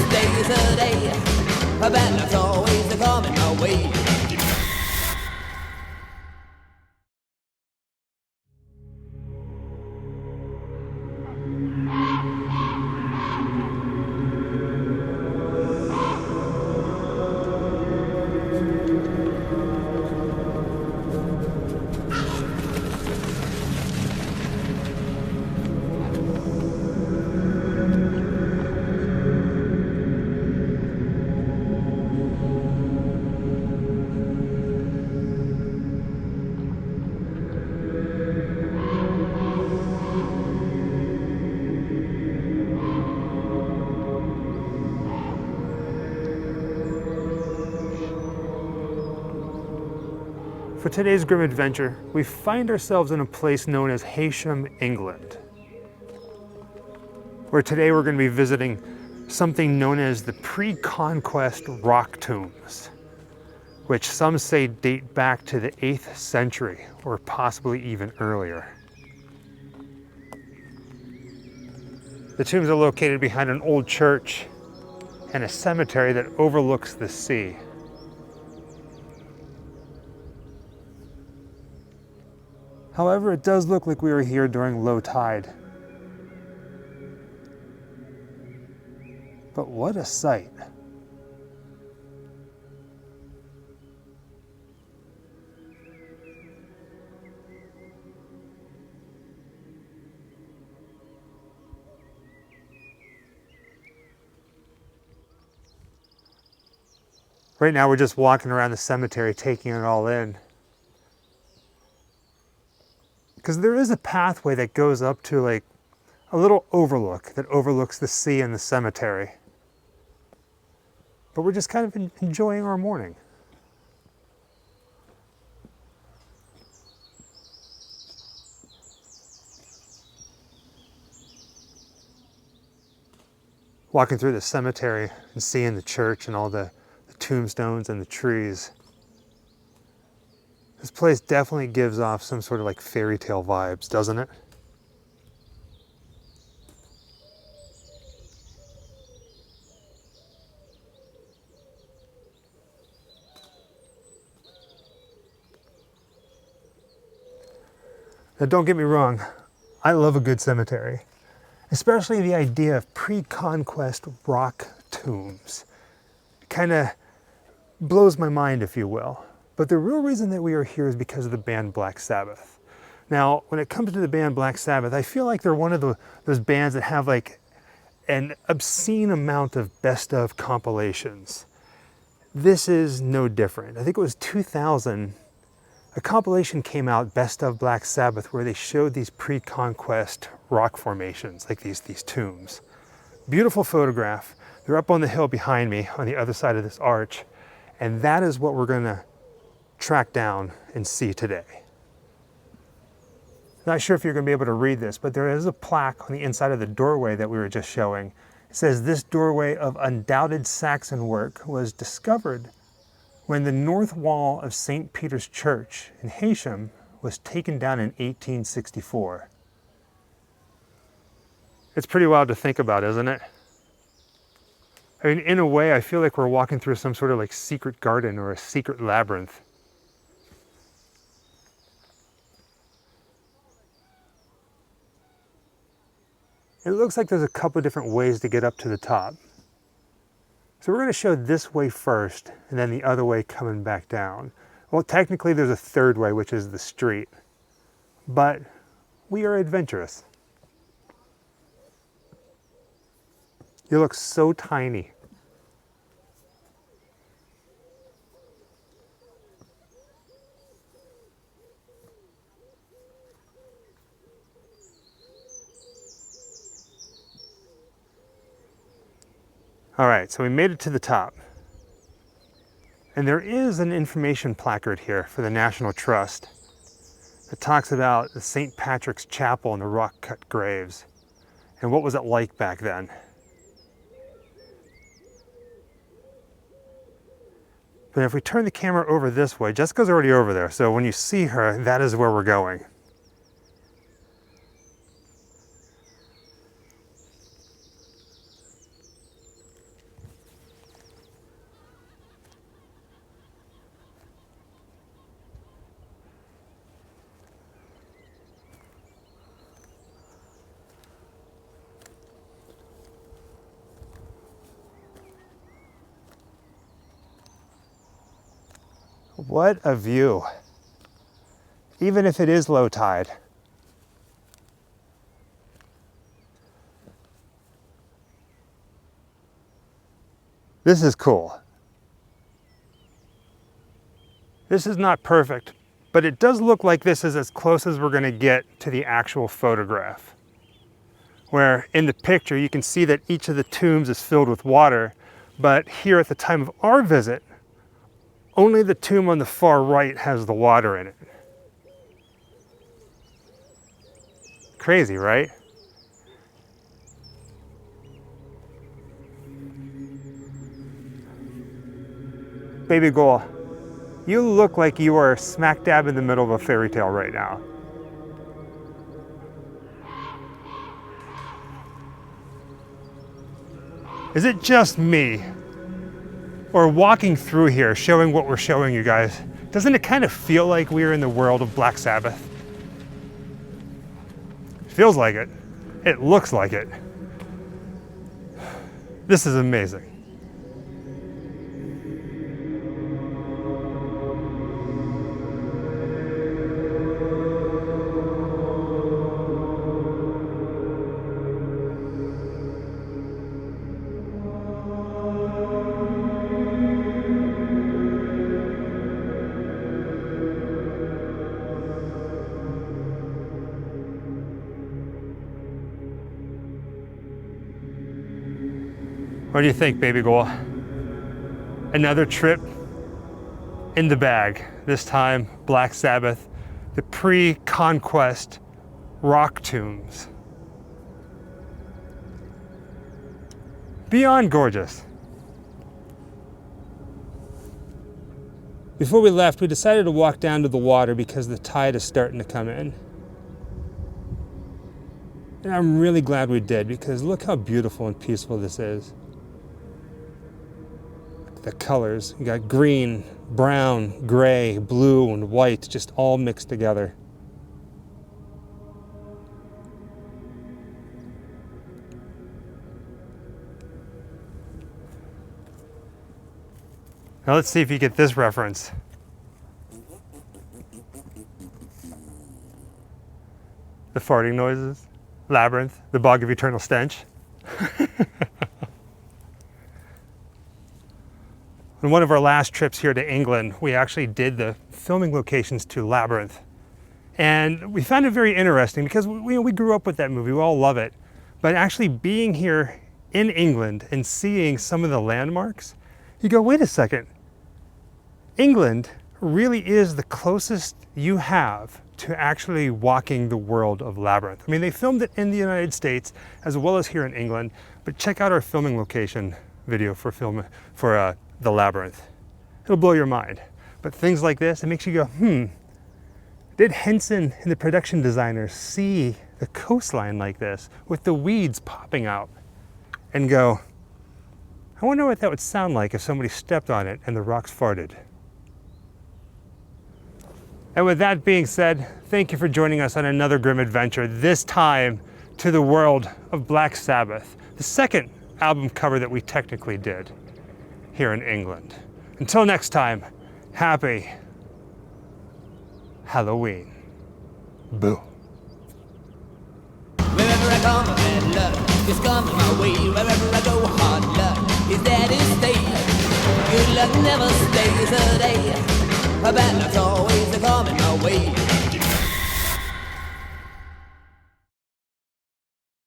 day's a day, a bad luck's always a coming my way. For today's Grimm adventure, we find ourselves in a place known as Heysham, England, where today we're going to be visiting something known as the pre-Conquest rock tombs, which some say date back to the 8th century or possibly even earlier. The tombs are located behind an old church and a cemetery that overlooks the sea. However, it does look like we were here during low tide. But what a sight. Right now we're just walking around the cemetery taking it all in. Because there is a pathway that goes up to like a little overlook that overlooks the sea and the cemetery. But we're just kind of enjoying our morning. Walking through the cemetery and seeing the church and all the tombstones and the trees. This place definitely gives off some sort of like fairy tale vibes, doesn't it? Now don't get me wrong, I love a good cemetery, especially the idea of pre-conquest rock tombs. It kind of blows my mind, if you will. But the real reason that we are here is because of the band Black Sabbath. Now, when it comes to the band Black Sabbath, I feel like they're one of those bands that have like an obscene amount of best of compilations. This is no different. I think it was 2000, a compilation came out, Best of Black Sabbath, where they showed these pre-conquest rock formations, like these tombs. Beautiful photograph. They're up on the hill behind me on the other side of this arch, and that is what we're gonna track down and see today. Not sure if you're going to be able to read this, but there is a plaque on the inside of the doorway that we were just showing. It says, "This doorway of undoubted Saxon work was discovered when the north wall of St. Peter's Church in Heysham was taken down in 1864. It's pretty wild to think about, isn't it? I mean, in a way, I feel like we're walking through some sort of like secret garden or a secret labyrinth. It looks like there's a couple of different ways to get up to the top. So we're going to show this way first, and then the other way coming back down. Well, technically there's a third way, which is the street. But we are adventurous. You look so tiny. All right, so we made it to the top. And there is an information placard here for the National Trust that talks about the St. Patrick's Chapel and the rock cut graves. And what was it like back then? But if we turn the camera over this way, Jessica's already over there, so when you see her, that is where we're going. What a view. Even if it is low tide. This is cool. This is not perfect, but it does look like this is as close as we're going to get to the actual photograph. Where in the picture you can see that each of the tombs is filled with water, but here at the time of our visit, only the tomb on the far right has the water in it. Crazy, right? Baby girl, you look like you are smack dab in the middle of a fairy tale right now. Is it just me? Or walking through here, showing what we're showing you guys, doesn't it kind of feel like we're in the world of Black Sabbath? It feels like it. It looks like it. This is amazing. What do you think, baby girl? Another trip in the bag. This time, Black Sabbath, the pre-Conquest rock tombs. Beyond gorgeous. Before we left, we decided to walk down to the water because the tide is starting to come in. And I'm really glad we did, because look how beautiful and peaceful this is. The colors, you got green, brown, gray, blue, and white, just all mixed together. Now let's see if you get this reference. The farting noises, Labyrinth, the Bog of Eternal Stench. On one of our last trips here to England, we actually did the filming locations to Labyrinth. And we found it very interesting because we grew up with that movie, we all love it. But actually being here in England and seeing some of the landmarks, you go, wait a second. England really is the closest you have to actually walking the world of Labyrinth. I mean, they filmed it in the United States as well as here in England, but check out our filming location video for the Labyrinth. It'll blow your mind. But things like this, it makes you go, did Henson and the production designers see the coastline like this with the weeds popping out and go, I wonder what that would sound like if somebody stepped on it and the rocks farted. And with that being said, thank you for joining us on another Grimm adventure, this time to the world of Black Sabbath, the second album cover that we technically did here in England. Until next time, happy Halloween. Boo. Wherever I come, bad luck is coming my way. Wherever I go, hard luck is there to stay. Good luck never stays a day. Bad luck's always coming my way.